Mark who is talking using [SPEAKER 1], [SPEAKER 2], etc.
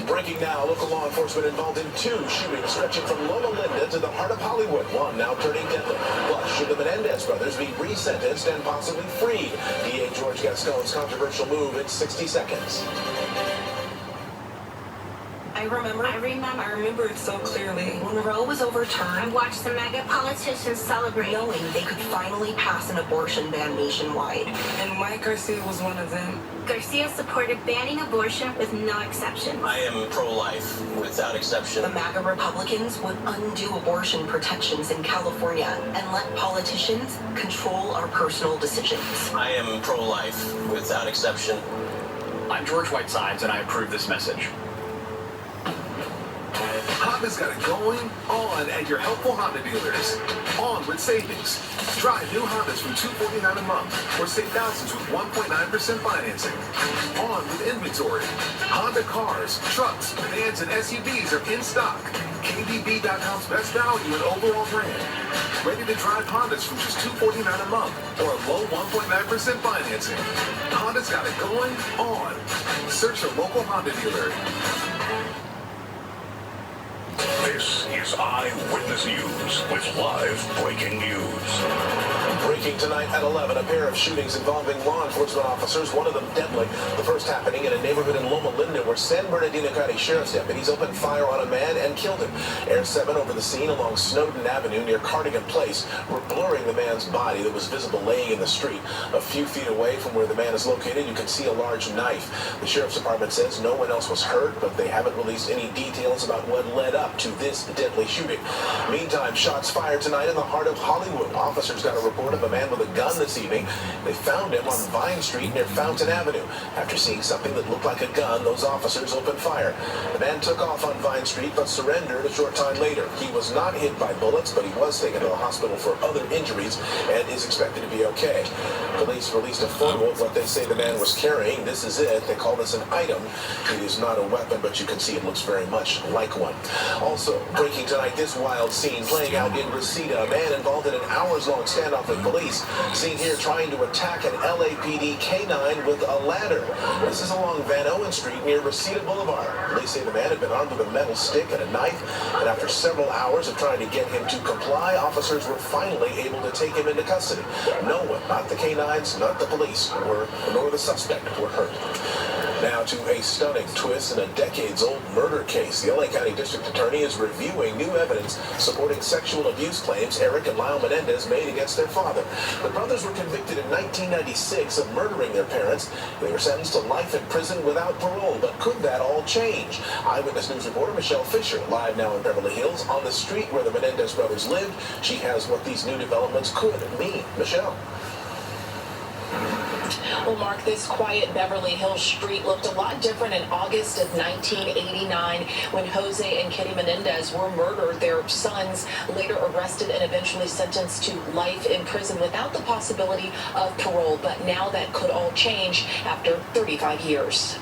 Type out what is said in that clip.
[SPEAKER 1] Breaking now, local law enforcement involved in 2 shootings stretching from Loma Linda to the heart of Hollywood. One now turning deadly. Plus, should the Menendez brothers be resentenced and possibly freed? DA George Gascon's controversial move in 60 seconds.
[SPEAKER 2] I remember it so clearly. When Roe was overturned,
[SPEAKER 3] I watched the mega politicians celebrate,
[SPEAKER 2] knowing they could finally pass an abortion ban nationwide.
[SPEAKER 4] And Mike Garcia was one of them.
[SPEAKER 3] Garcia supported banning abortion with no exceptions.
[SPEAKER 5] I am pro-life without exception.
[SPEAKER 2] The MAGA Republicans would undo abortion protections in California and let politicians control our personal decisions.
[SPEAKER 5] I am pro-life without exception.
[SPEAKER 6] I'm George Whitesides, and I approve this message.
[SPEAKER 7] Honda's got it going on at your helpful Honda dealers. On with savings. Drive new Hondas from $249 a month or save thousands with 1.9% financing. On with inventory. Honda cars, trucks, vans, and SUVs are in stock. KBB.com's best value and overall brand. Ready to drive Hondas from just $249 a month or a low 1.9% financing. Honda's got it going on. Search your local Honda dealer.
[SPEAKER 8] This is Eyewitness News with live breaking news.
[SPEAKER 1] Breaking tonight at 11, a pair of shootings involving law enforcement officers, one of them deadly. The first happening in a neighborhood in Loma Linda where San Bernardino County Sheriff's deputies opened fire on a man and killed him. Air 7 over the scene along Snowden Avenue near Cardigan Place were blurring the man's body that was visible laying in the street. A few feet away from where the man is located, you can see a large knife. The Sheriff's Department says no one else was hurt, but they haven't released any details about what led up to this deadly shooting. Meantime, shots fired tonight in the heart of Hollywood. Officers got a report of a man with a gun this evening. They found him on Vine Street near Fountain Avenue. After seeing something that looked like a gun, those officers opened fire. The man took off on Vine Street but surrendered a short time later. He was not hit by bullets, but he was taken to the hospital for other injuries and is expected to be okay. Police released a photo of what they say the man was carrying. This is it. They call this an item. It is not a weapon, but you can see it looks very much like one. Also, breaking tonight, this wild scene playing out in Reseda. A man involved in an hours-long standoff with police seen here trying to attack an LAPD K-9 with a ladder. This is along Van Owen Street near Reseda Boulevard. Police say the man had been armed with a metal stick and a knife, and after several hours of trying to get him to comply, officers were finally able to take him into custody. No one, not the K-9s, not the police, nor the suspect, were hurt. Now to a stunning twist in a decades-old murder case. The LA County District Attorney is reviewing new evidence supporting sexual abuse claims Eric and Lyle Menendez made against their father. The brothers were convicted in 1996 of murdering their parents. They were sentenced to life in prison without parole. But could that all change? Eyewitness News reporter Michelle Fisher, live now in Beverly Hills, on the street where the Menendez brothers lived. She has what these new developments could mean. Michelle.
[SPEAKER 9] Well, Mark, this quiet Beverly Hills street looked a lot different in August of 1989 when Jose and Kitty Menendez were murdered. Their sons later arrested and eventually sentenced to life in prison without the possibility of parole. But now that could all change after 35 years.